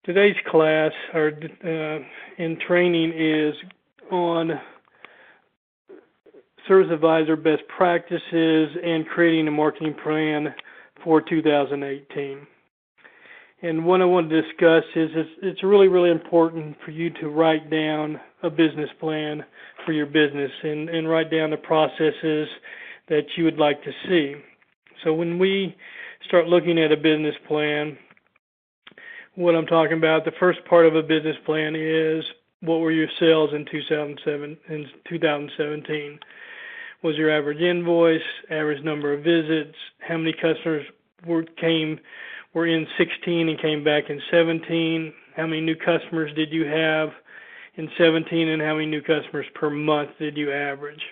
Today's class in training is on service advisor best practices and creating a marketing plan for 2018. And what I want to discuss is it's really, really important for you to write down a business plan for your business and write down the processes that you would like to see. So when we start looking at a business plan, what I'm talking about, the first part of a business plan is what were your sales in 2017? Was your average invoice, average number of visits, how many customers were in 16 and came back in 17, how many new customers did you have in 17, and how many new customers per month did you average?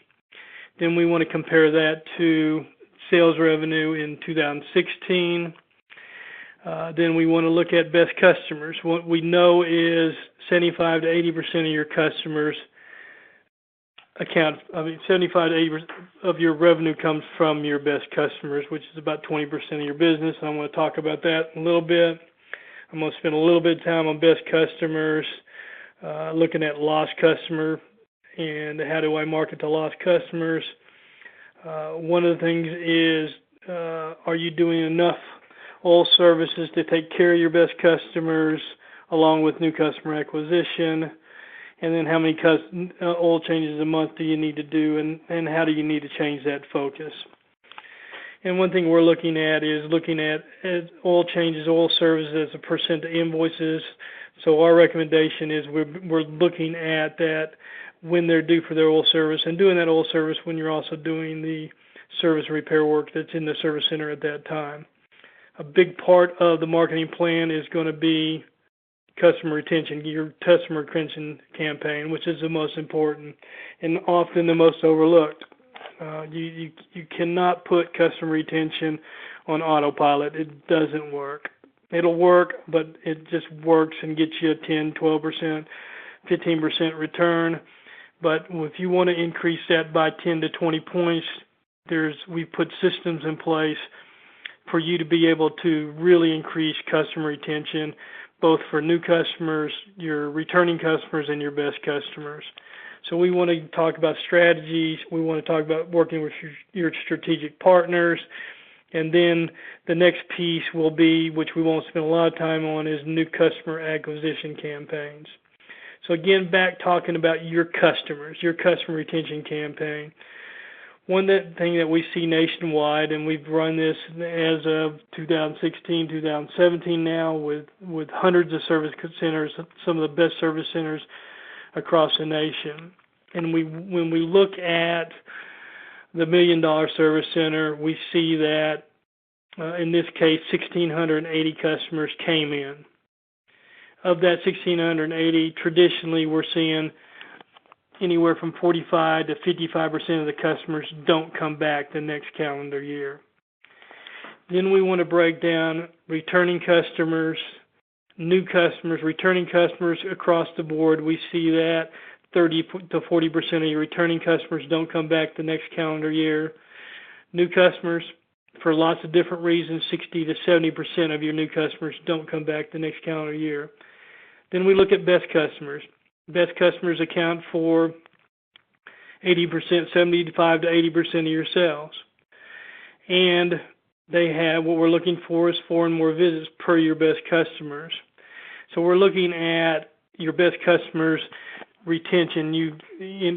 Then we want to compare that to sales revenue in 2016. Then we want to look at best customers. What we know is 75 to 80% of your customers 75 to 80% of your revenue comes from your best customers, which is about 20% of your business. And I want to talk about that a little bit. I'm going to spend a little bit of time on best customers, looking at lost customer and how do I market to lost customers. One of the things is, are you doing enough oil services to take care of your best customers along with new customer acquisition? And then how many oil changes a month do you need to do, and how do you need to change that focus? And one thing we're looking at is oil changes, oil services as a percent of invoices. So our recommendation is we're looking at that when they're due for their oil service, and doing that oil service when you're also doing the service repair work that's in the service center at that time. A big part of the marketing plan is going to be customer retention, your customer retention campaign, which is the most important and often the most overlooked. You cannot put customer retention on autopilot. It doesn't work. It'll work, but it just works and gets you a 10, 12%, 15% return. But if you want to increase that by 10 to 20 points, we put systems in place for you to be able to really increase customer retention, both for new customers, your returning customers, and your best customers. So we want to talk about strategies. We want to talk about working with your strategic partners. And then the next piece will be, which we won't spend a lot of time on, is new customer acquisition campaigns. So again, back talking about your customers, your customer retention campaign. One thing that we see nationwide, and we've run this as of 2016, 2017 now with hundreds of service centers, some of the best service centers across the nation. And when we look at the $1 million service center, we see that in this case 1,680 customers came in. Of that 1,680, traditionally we're seeing anywhere from 45 to 55% of the customers don't come back the next calendar year. Then we want to break down returning customers, new customers, returning customers across the board. We see that 30 to 40% of your returning customers don't come back the next calendar year. New customers, for lots of different reasons, 60 to 70% of your new customers don't come back the next calendar year. Then we look at best customers. Best customers account for 80%, 75 to 80% of your sales. And they have, what we're looking for is 4 and more visits per your best customers. So we're looking at your best customers retention.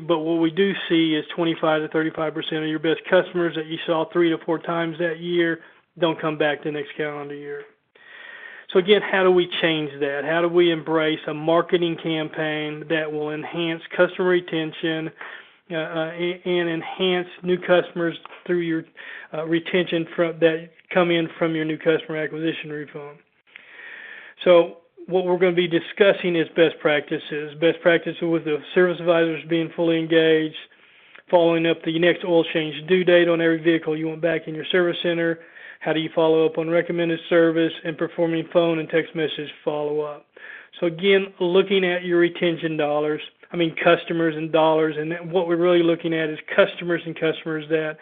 But what we do see is 25 to 35% of your best customers that you saw 3 to 4 times that year don't come back the next calendar year. So again, how do we change that? How do we embrace a marketing campaign that will enhance customer retention and enhance new customers through your retention that come in from your new customer acquisition reform? So what we're going to be discussing is best practices. Best practices with the service advisors being fully engaged, following up the next oil change due date on every vehicle you want back in your service center. How do you follow up on recommended service and performing phone and text message follow-up? So again, looking at your retention customers and dollars, and what we're really looking at is customers and customers that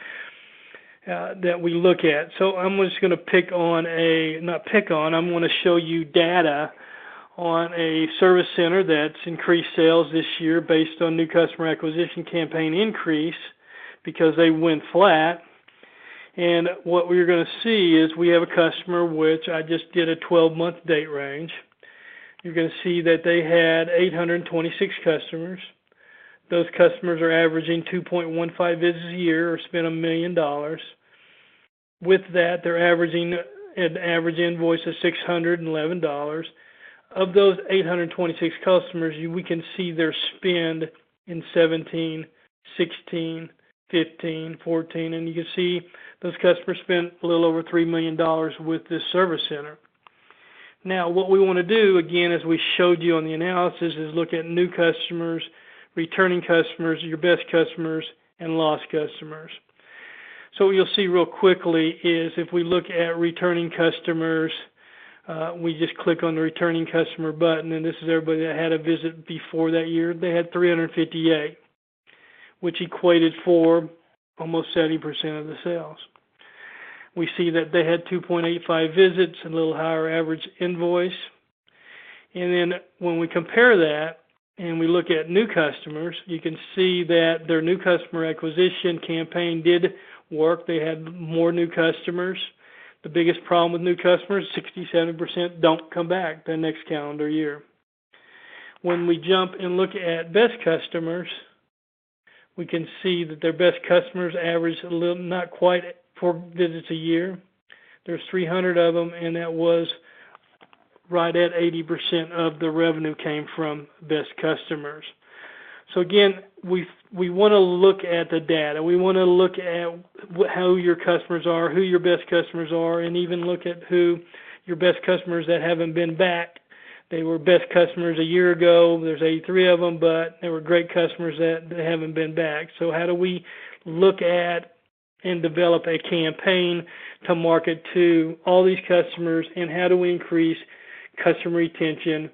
we look at. So I'm just going to I'm going to show you data on a service center that's increased sales this year based on new customer acquisition campaign increase because they went flat. And what we're going to see is we have a customer which I just did a 12-month date range. You're going to see that they had 826 customers. Those customers are averaging 2.15 visits a year or spend $1 million. With that, they're averaging an average invoice of $611. Of those 826 customers, we can see their spend in 17, 16, 15, 14, and you can see those customers spent a little over $3 million with this service center. Now, what we want to do, again, as we showed you on the analysis, is look at new customers, returning customers, your best customers, and lost customers. So what you'll see real quickly is if we look at returning customers, we just click on the returning customer button, and this is everybody that had a visit before that year. They had 358, which equated for almost 70% of the sales. We see that they had 2.85 visits, a little higher average invoice. And then when we compare that and we look at new customers, you can see that their new customer acquisition campaign did work. They had more new customers. The biggest problem with new customers, 67% don't come back the next calendar year. When we jump and look at best customers, we can see that their best customers average a little, not quite 4 visits a year. There's 300 of them, and that was right at 80% of the revenue came from best customers. So again, we want to look at the data. We want to look at how your customers are, who your best customers are, and even look at who your best customers that haven't been back. They were best customers a year ago. There's 83 of them, but they were great customers that haven't been back. So how do we look at and develop a campaign to market to all these customers, and how do we increase customer retention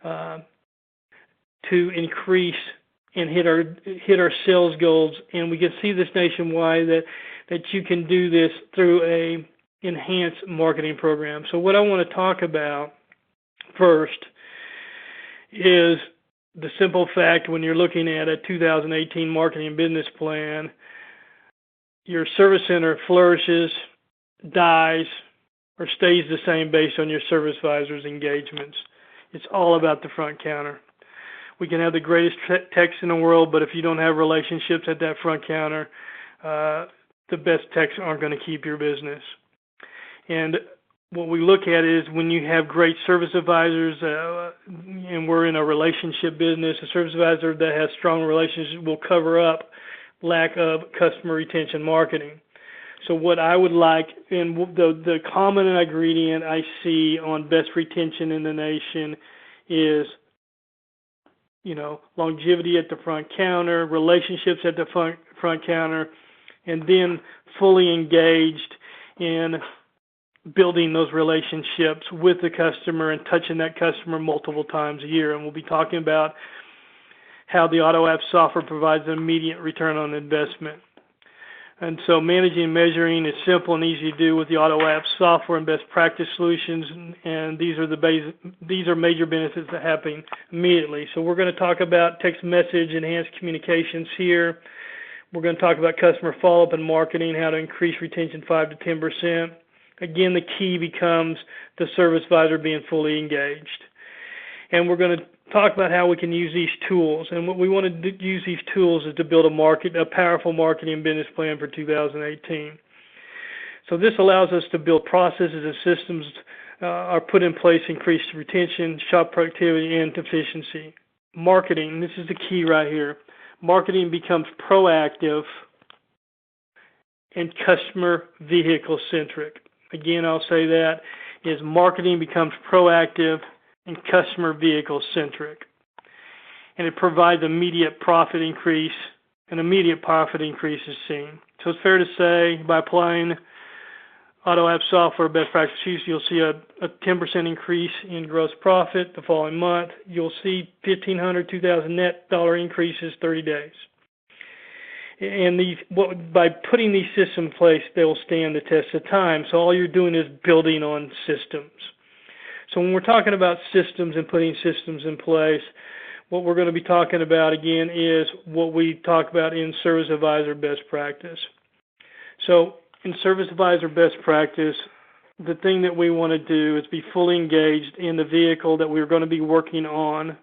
to increase and hit our sales goals? And we can see this nationwide that you can do this through a enhanced marketing program. So what I want to talk about first is the simple fact when you're looking at a 2018 marketing business plan, your service center flourishes, dies, or stays the same based on your service advisor's engagements. It's all about the front counter. We can have the greatest techs in the world, but if you don't have relationships at that front counter, the best techs aren't going to keep your business. And what we look at is when you have great service advisors, and we're in a relationship business, a service advisor that has strong relationships will cover up lack of customer retention marketing. So what I would like, and the common ingredient I see on best retention in the nation is, longevity at the front counter, relationships at the front counter, and then fully engaged in building those relationships with the customer and touching that customer multiple times a year. And we'll be talking about how the Auto App software provides an immediate return on investment. And so managing and measuring is simple and easy to do with the Auto App software and best practice solutions, and these are major benefits that happen immediately. So we're going to talk about text message, enhanced communications here. We're going to talk about customer follow-up and marketing, how to increase retention 5 to 10%. Again, the key becomes the service advisor being fully engaged. And we're going to talk about how we can use these tools. And what we want to use these tools is to build a powerful marketing business plan for 2018. So this allows us to build processes and systems are put in place to increase retention, shop productivity, and efficiency. Marketing, this is the key right here. Marketing becomes proactive and customer vehicle centric. Again, I'll say that is marketing becomes proactive and customer vehicle centric. And it provides immediate profit increase, and immediate profit increase is seen. So it's fair to say by applying Auto App software best practices, you'll see a 10% increase in gross profit the following month. You'll see $1,500, $2,000 net dollar increases 30 days. And by putting these systems in place, they will stand the test of time. So all you're doing is building on systems. So when we're talking about systems and putting systems in place, what we're going to be talking about again is what we talk about in Service Advisor best practice. So in Service Advisor best practice, the thing that we want to do is be fully engaged in the vehicle that we're going to be working on.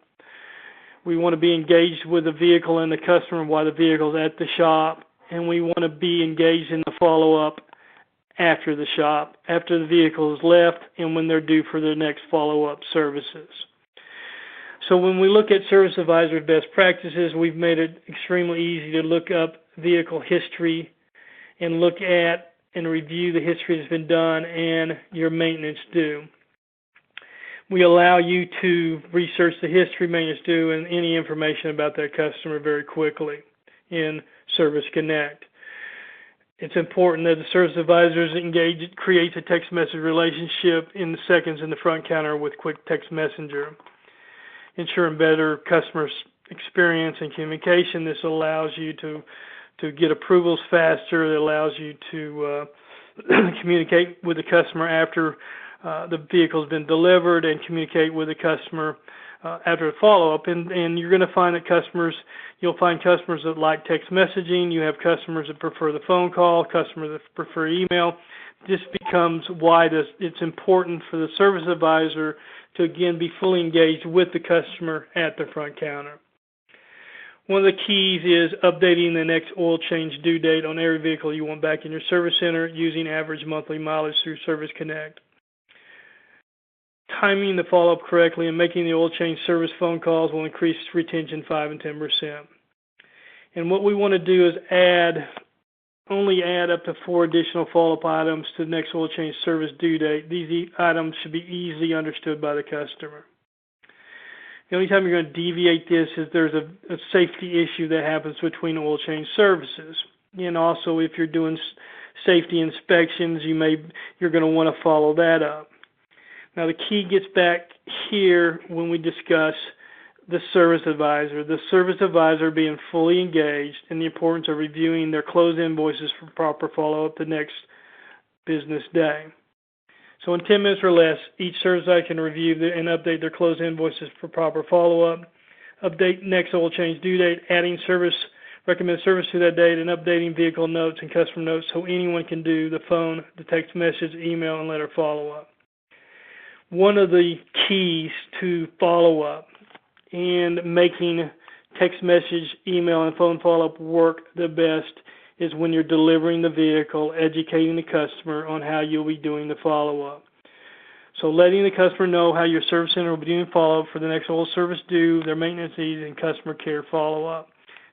We want to be engaged with the vehicle and the customer while the vehicle's at the shop, and we want to be engaged in the follow-up after the shop, after the vehicle is left, and when they're due for their next follow-up services. So when we look at Service Advisor best practices, we've made it extremely easy to look up vehicle history and look at and review the history that's been done and your maintenance due. We allow you to research the history, maintenance due, and any information about that customer very quickly in Service Connect. It's important that the Service Advisors engage, creates a text message relationship in the seconds in the front counter with quick text messenger, ensuring better customer experience and communication. This allows you to get approvals faster. It allows you to communicate with the customer after the vehicle's been delivered and communicate with the customer after the follow-up. And you're going to find that you'll find customers that like text messaging. You have customers that prefer the phone call, customers that prefer email. This becomes why it's important for the Service Advisor to, again, be fully engaged with the customer at the front counter. One of the keys is updating the next oil change due date on every vehicle you want back in your service center using average monthly mileage through Service Connect. Timing the follow-up correctly and making the oil change service phone calls will increase retention 5 and 10%. And what we want to do is only add up to 4 additional follow-up items to the next oil change service due date. These items should be easily understood by the customer. The only time you're going to deviate this is there's a safety issue that happens between oil change services. And also, if you're doing safety inspections, you're going to want to follow that up. Now, the key gets back here when we discuss the Service Advisor. The Service Advisor being fully engaged in the importance of reviewing their closed invoices for proper follow-up the next business day. So in 10 minutes or less, each service advisor can review and update their closed invoices for proper follow-up, update next oil change due date, adding recommended service to that date, and updating vehicle notes and customer notes so anyone can do the phone, the text message, email, and letter follow-up. One of the keys to follow-up and making text message, email, and phone follow-up work the best is when you're delivering the vehicle, educating the customer on how you'll be doing the follow-up. So letting the customer know how your service center will be doing follow-up for the next oil service due, their maintenance needs, and customer care follow-up.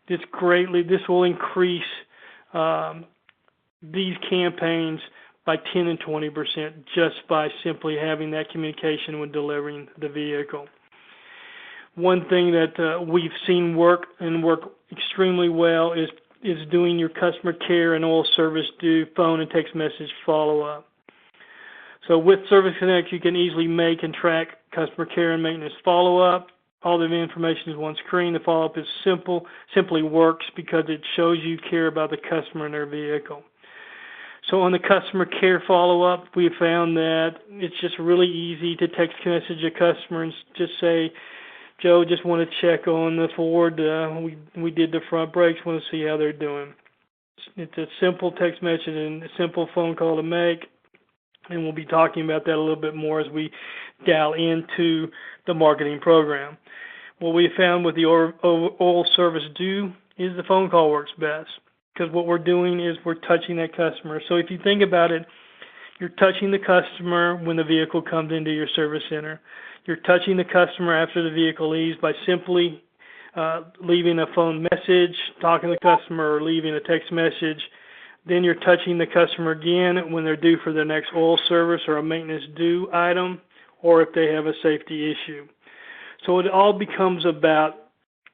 This will increase these campaigns by 10 and 20% just by simply having that communication when delivering the vehicle. One thing that we've seen work extremely well is doing your customer care and oil service due phone and text message follow-up. So with Service Connect, you can easily make and track customer care and maintenance follow-up. All the information is one screen. The follow-up is simply works because it shows you care about the customer and their vehicle. So on the customer care follow-up, we found that it's just really easy to text message a customer and just say, Joe, just want to check on the Ford. We did the front brakes. Want to see how they're doing. It's a simple text message and a simple phone call to make, and we'll be talking about that a little bit more as we dial into the marketing program. What we found with the oil service due is the phone call works best because what we're doing is we're touching that customer. So if you think about it, you're touching the customer when the vehicle comes into your service center. You're touching the customer after the vehicle leaves by simply leaving a phone message, talking to the customer, or leaving a text message. Then you're touching the customer again when they're due for their next oil service or a maintenance due item, or if they have a safety issue. So it all becomes about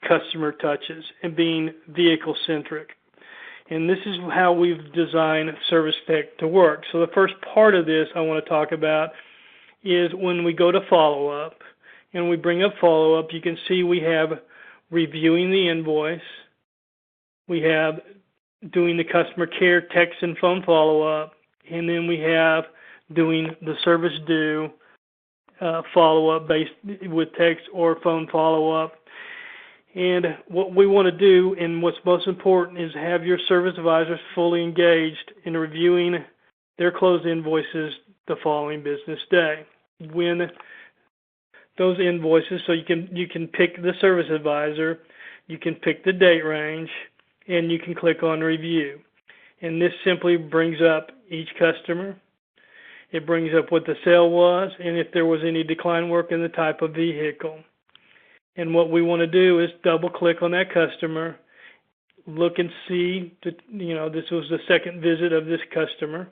customer touches and being vehicle-centric. And this is how we've designed Service Tech to work. So the first part of this I want to talk about is when we go to follow-up and we bring up follow-up, you can see we have reviewing the invoice, we have doing the customer care text and phone follow-up, and then we have doing the service due follow-up based with text or phone follow-up. And what we want to do, and what's most important, is have your service advisors fully engaged in reviewing their closed invoices the following business day. When those invoices, so you can pick the service advisor, you can pick the date range, and you can click on review. And this simply brings up each customer. It brings up what the sale was and if there was any decline work in the type of vehicle. And what we want to do is double click on that customer, look and see that, this was the second visit of this customer.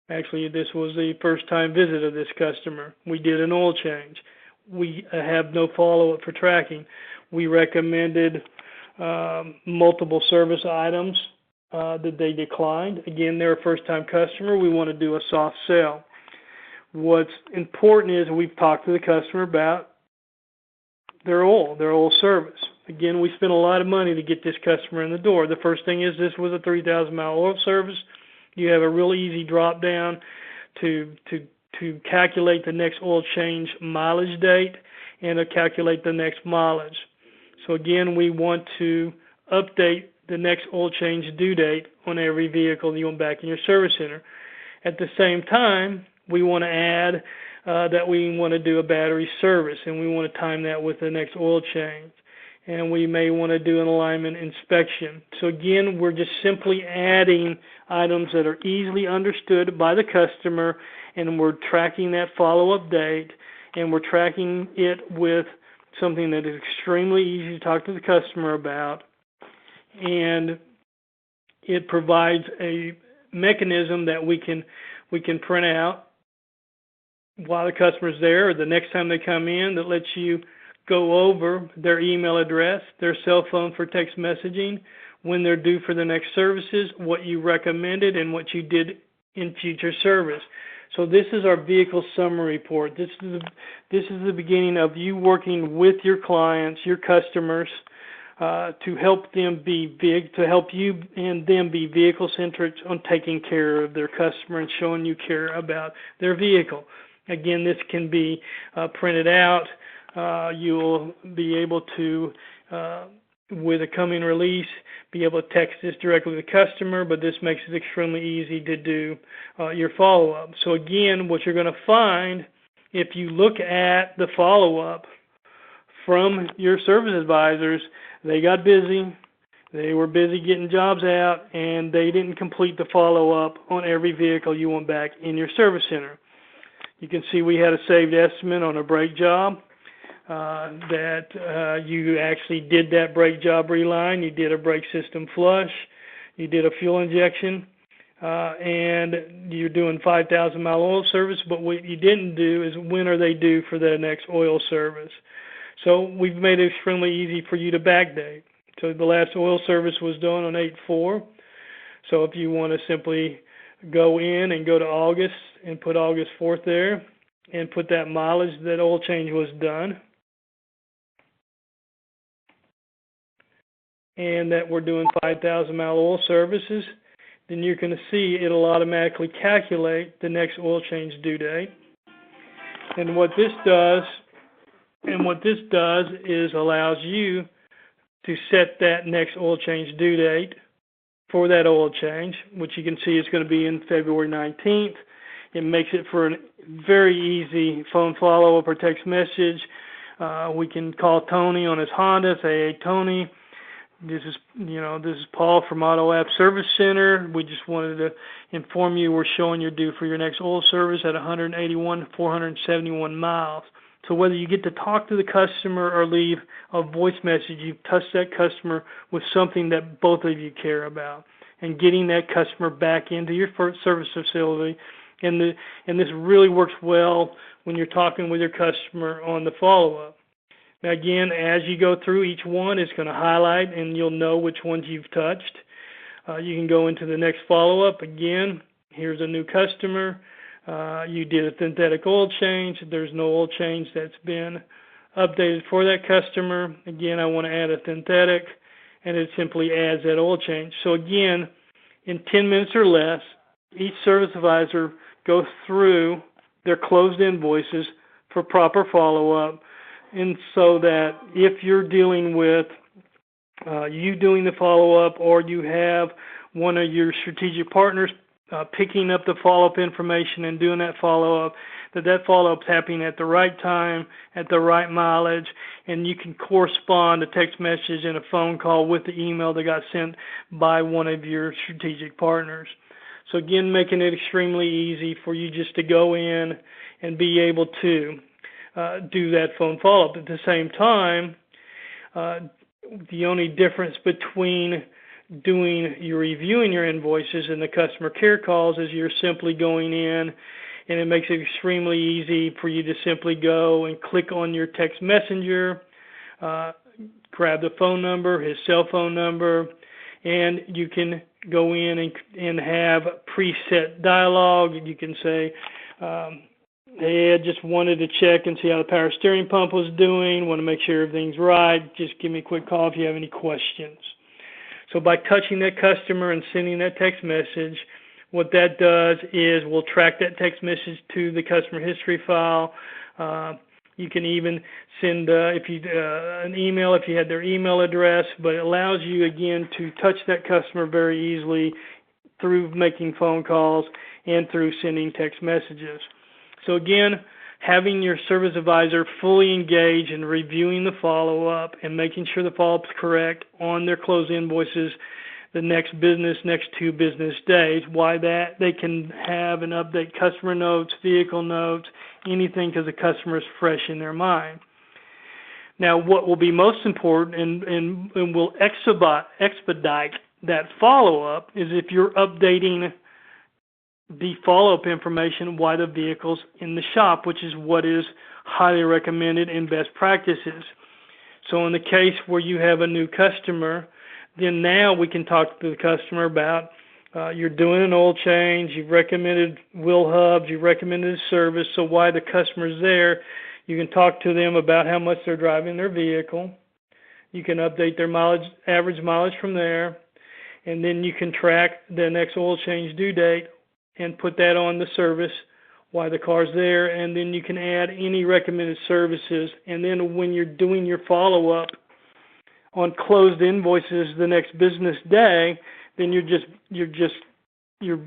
Actually, this was the first time visit of this customer. We did an oil change. We have no follow-up for tracking. We recommended multiple service items that they declined. Again, they're a first-time customer. We want to do a soft sell. What's important is we've talked to the customer about their oil service. Again, we spent a lot of money to get this customer in the door. The first thing is this was a 3,000-mile oil service. You have a real easy drop down to calculate the next oil change mileage date and to calculate the next mileage. So again, we want to update the next oil change due date on every vehicle you want back in your service center. At the same time, we want to add that we want to do a battery service, and we want to time that with the next oil change. And we may want to do an alignment inspection. So again, we're just simply adding items that are easily understood by the customer, and we're tracking that follow-up date, and we're tracking it with something that is extremely easy to talk to the customer about. And it provides a mechanism that we can print out while the customer's there, or the next time they come in, that lets you go over their email address, their cell phone for text messaging, when they're due for the next services, what you recommended, and what you did in future service. So this is our vehicle summary report. This is the beginning of you working with your clients, your customers, to help them to help you and them be vehicle centric on taking care of their customer and showing you care about their vehicle. Again, this can be printed out. You'll be able to, with a coming release, be able to text this directly to the customer, but this makes it extremely easy to do your follow-up. So again, what you're going to find, if you look at the follow-up from your service advisors, they got busy, they were busy getting jobs out, and they didn't complete the follow-up on every vehicle you want back in your service center. You can see we had a saved estimate on a brake job. That you actually did that brake job reline, you did a brake system flush, you did a fuel injection, and you're doing 5,000-mile oil service, but what you didn't do is when are they due for their next oil service. So we've made it extremely easy for you to backdate. So the last oil service was done on 8/4. So if you want to simply go in and go to August and put August 4th there and put that mileage that oil change was done, and that we're doing 5,000-mile oil services, then you're going to see it'll automatically calculate the next oil change due date. And what this does is allows you to set that next oil change due date for that oil change, which you can see is going to be in February 19th. It makes it for a very easy phone follow-up or text message. We can call Tony on his Honda, say, "Hey, Tony, this is Paul from Auto App Service Center. We just wanted to inform you we're showing you're due for your next oil service at 181,471 miles. So whether you get to talk to the customer or leave a voice message, you've touched that customer with something that both of you care about, and getting that customer back into your first service facility. And this really works well when you're talking with your customer on the follow-up. Now again, as you go through each one, it's going to highlight and you'll know which ones you've touched. You can go into the next follow-up. Again, here's a new customer. You did a synthetic oil change. There's no oil change that's been updated for that customer. Again, I want to add a synthetic, and it simply adds that oil change. So again, in 10 minutes or less, each service advisor goes through their closed invoices for proper follow-up, and so that if you're dealing with you doing the follow-up, or you have one of your strategic partners picking up the follow-up information and doing that follow-up, that follow-up is happening at the right time, at the right mileage, and you can correspond a text message and a phone call with the email that got sent by one of your strategic partners. So again, making it extremely easy for you just to go in and be able to do that phone follow-up. At the same time, the only difference between reviewing your invoices and the customer care calls is you're simply going in, and it makes it extremely easy for you to simply go and click on your text messenger, grab the phone number, his cell phone number, and you can go in and have preset dialogue. You can say, hey, I just wanted to check and see how the power steering pump was doing. Want to make sure everything's right. Just give me a quick call if you have any questions. So by touching that customer and sending that text message, what that does is we'll track that text message to the customer history file. You can even send an email if you had their email address, but it allows you, again, to touch that customer very easily through making phone calls and through sending text messages. So again, having your service advisor fully engaged in reviewing the follow-up and making sure the follow-up is correct on their closed invoices the next 2 business days. Why that? They can have and update customer notes, vehicle notes, anything, because the customer is fresh in their mind. Now, what will be most important and will expedite that follow-up is if you're updating the follow-up information while the vehicle's in the shop, which is what is highly recommended in best practices. So in the case where you have a new customer, then now we can talk to the customer about you're doing an oil change, you've recommended wheel hubs, you've recommended a service, so while the customer's there, you can talk to them about how much they're driving their vehicle. You can update their average mileage from there, and then you can track the next oil change due date and put that on the service while the car's there, and then you can add any recommended services. And then when you're doing your follow-up on closed invoices the next business day, then you're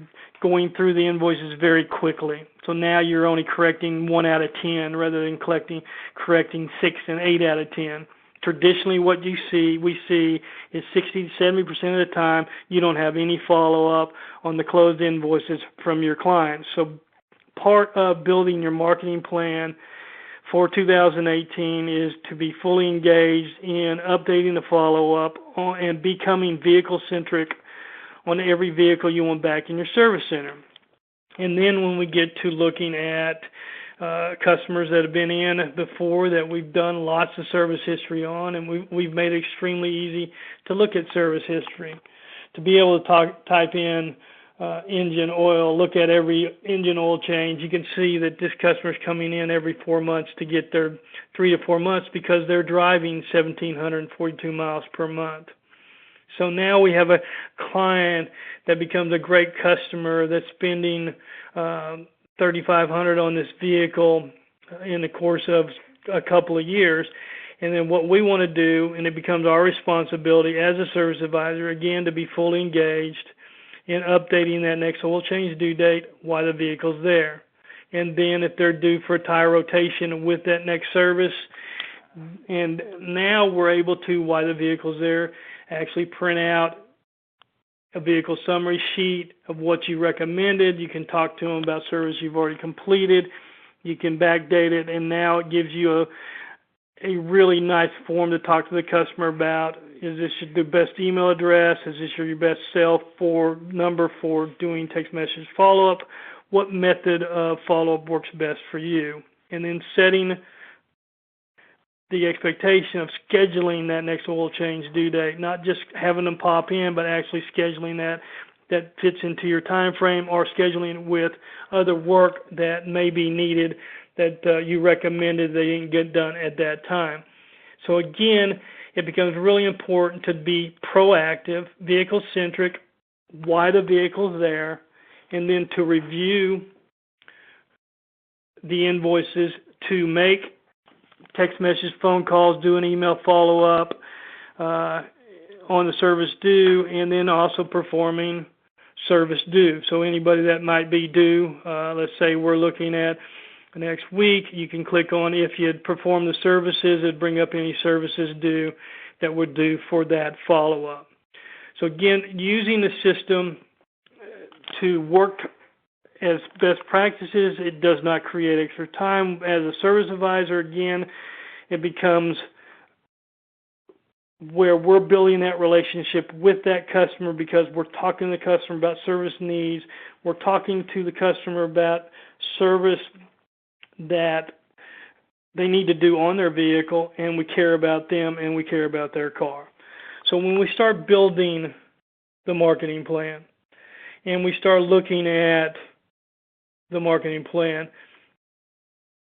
going through the invoices very quickly. So now you're only correcting 1 out of 10 rather than correcting 6 and 8 out of 10. Traditionally, what we see is 60 to 70% of the time you don't have any follow-up on the closed invoices from your clients. So part of building your marketing plan for 2018 is to be fully engaged in updating the follow-up and becoming vehicle-centric on every vehicle you want back in your service center. And then when we get to looking at customers that have been in before that we've done lots of service history on, and we've made it extremely easy to look at service history, to be able to type in engine oil, look at every engine oil change. You can see that this customer is coming in every 4 months to get their 3 to 4 months because they're driving 1,742 miles per month. So now we have a client that becomes a great customer that's spending $3,500 on this vehicle in the course of a couple of years. And then what we want to do, and it becomes our responsibility as a service advisor, again, to be fully engaged in updating that next oil change due date while the vehicle's there. And then if they're due for a tire rotation with that next service, and now we're able to, while the vehicle's there, actually print out a vehicle summary sheet of what you recommended. You can talk to them about service you've already completed. You can backdate it, and now it gives you a really nice form to talk to the customer about. Is this the best email address? Is this your best cell number for doing text message follow-up? What method of follow-up works best for you? And then setting the expectation of scheduling that next oil change due date, not just having them pop in, but actually scheduling that fits into your time frame, or scheduling with other work that may be needed that you recommended they didn't get done at that time. So again, it becomes really important to be proactive, vehicle-centric, why the vehicle's there, and then to review the invoices to make text messages, phone calls, do an email follow-up on the service due, and then also performing service due. So anybody that might be due, let's say we're looking at next week, you can click on if you had performed the services, it'd bring up any services due that were due for that follow-up. So again, using the system to work as best practices, it does not create extra time. As a service advisor, again, it becomes where we're building that relationship with that customer because we're talking to the customer about service needs. We're talking to the customer about service that they need to do on their vehicle, and we care about them and we care about their car. So when we start building the marketing plan and we start looking at the marketing plan,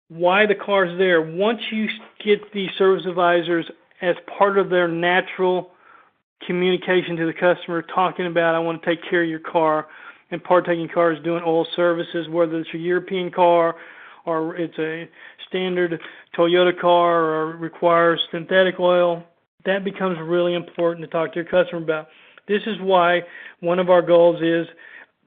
why the car's there, once you get these service advisors as part of their natural communication to the customer, talking about, I want to take care of your car, and partaking cars doing oil services, whether it's a European car or it's a standard Toyota car or requires synthetic oil, that becomes really important to talk to your customer about. This is why one of our goals is,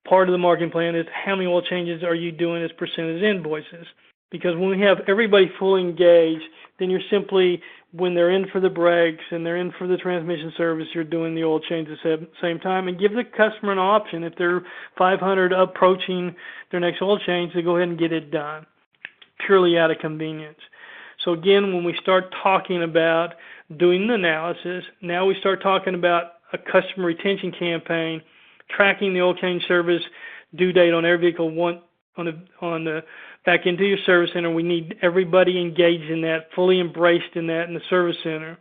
part of the marketing plan is how many oil changes are you doing as percentage invoices. Because when we have everybody fully engaged, then you're simply, when they're in for the brakes and they're in for the transmission service, you're doing the oil change at the same time. And give the customer an option, if they're 500 approaching their next oil change, to go ahead and get it done, purely out of convenience. So again, when we start talking about doing the analysis, now we start talking about a customer retention campaign, tracking the oil change service due date on every vehicle on the back into your service center. We need everybody engaged in that, fully embraced in that in the service center.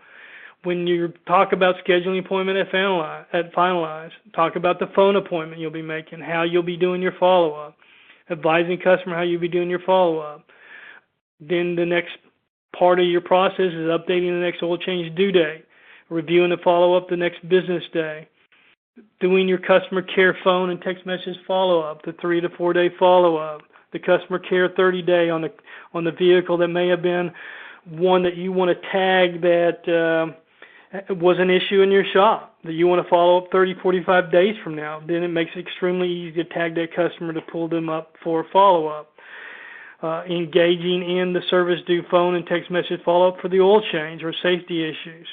When you talk about scheduling appointment at finalize, talk about the phone appointment you'll be making, how you'll be doing your follow-up, advising customer how you'll be doing your follow-up. Then the next part of your process is updating the next oil change due date, reviewing the follow-up the next business day, doing your customer care phone and text message follow-up, the 3 to 4 day follow-up, the customer care 30-day on the vehicle that may have been one that you want to tag that was an issue in your shop, that you want to follow up 30, 45 days from now. Then it makes it extremely easy to tag that customer to pull them up for a follow-up. Engaging in the service due phone and text message follow-up for the oil change or safety issues.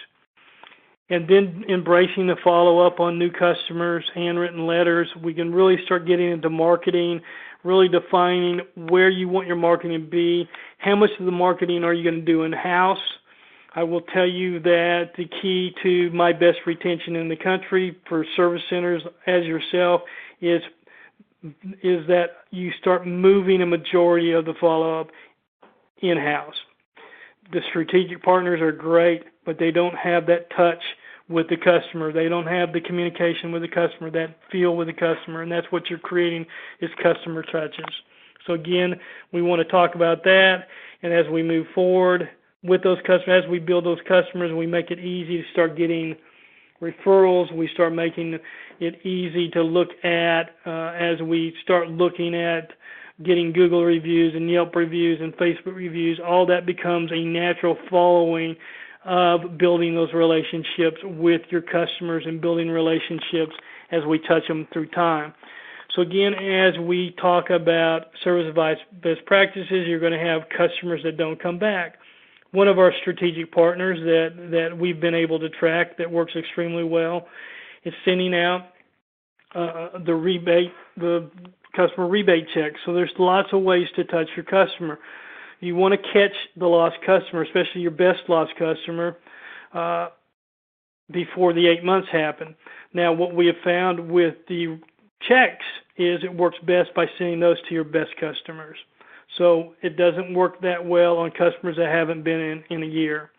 And then embracing the follow-up on new customers, handwritten letters. We can really start getting into marketing, really defining where you want your marketing to be. How much of the marketing are you going to do in-house? I will tell you that the key to my best retention in the country for service centers as yourself is that you start moving a majority of the follow-up in-house. The strategic partners are great, but they don't have that touch with the customer. They don't have the communication with the customer, that feel with the customer, and that's what you're creating is customer touches. So again, we want to talk about that, and as we move forward with those customers, as we build those customers, we make it easy to start getting referrals. We start making it easy to look at as we start looking at getting Google reviews and Yelp reviews and Facebook reviews. All that becomes a natural following of building those relationships with your customers and building relationships as we touch them through time. So again, as we talk about service advice best practices, you're going to have customers that don't come back. One of our strategic partners that we've been able to track that works extremely well is sending out the customer rebate check. So there's lots of ways to touch your customer. You want to catch the lost customer, especially your best lost customer, before the 8 months happen. Now, what we have found with the checks is it works best by sending those to your best customers. So it doesn't work that well on customers that haven't been in a year.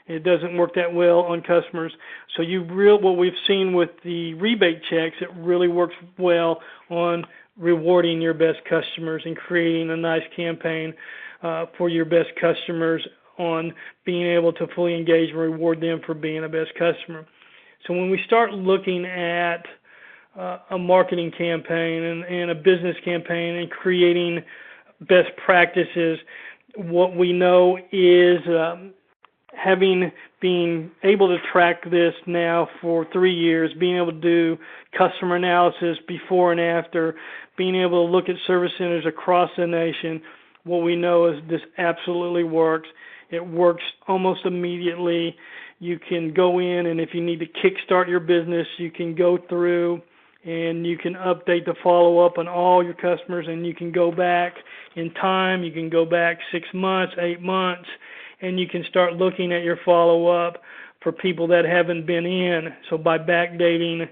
It doesn't work that well on customers. So what we've seen with the rebate checks, it really works well on rewarding your best customers and creating a nice campaign for your best customers on being able to fully engage and reward them for being a best customer. So when we start looking at a marketing campaign and a business campaign and creating best practices, What we know is having been able to track this now for 3 years, being able to do customer analysis before and after, being able to look at service centers across the nation, what we know is this absolutely works. It works almost immediately. You can go in, and if you need to kickstart your business, you can go through and you can update the follow-up on all your customers, and you can go back in time. You can go back 6 months, 8 months, and you can start looking at your follow-up for people that haven't been in. So by backdating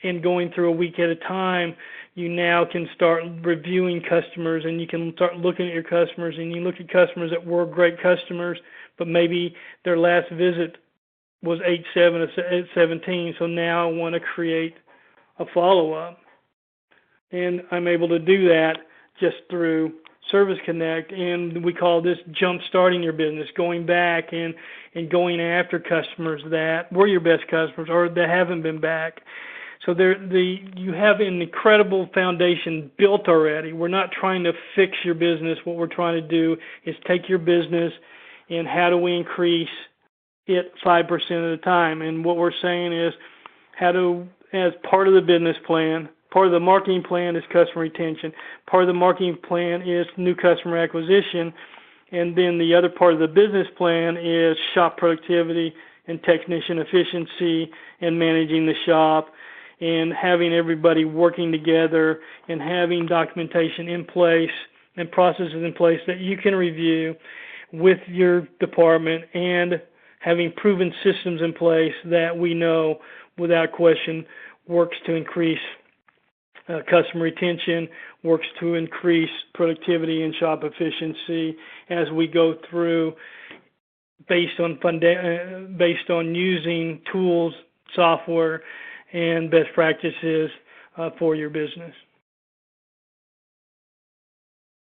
and going through a week at a time, you now can start reviewing customers, and you can start looking at your customers, and you look at customers that were great customers, but maybe their last visit was 8/7 or 8/17, so now I want to create a follow-up. And I'm able to do that just through Service Connect, and we call this jump starting your business, going back and going after customers that were your best customers or that haven't been back. So you have an incredible foundation built already. We're not trying to fix your business. What we're trying to do is take your business and how do we increase it 5% at a time. And what we're saying is as part of the business plan, part of the marketing plan is customer retention. Part of the marketing plan is new customer acquisition. And then the other part of the business plan is shop productivity and technician efficiency and managing the shop and having everybody working together and having documentation in place and processes in place that you can review with your department, and having proven systems in place that we know without question works to increase customer retention, works to increase productivity and shop efficiency as we go through based on using tools, software, and best practices for your business.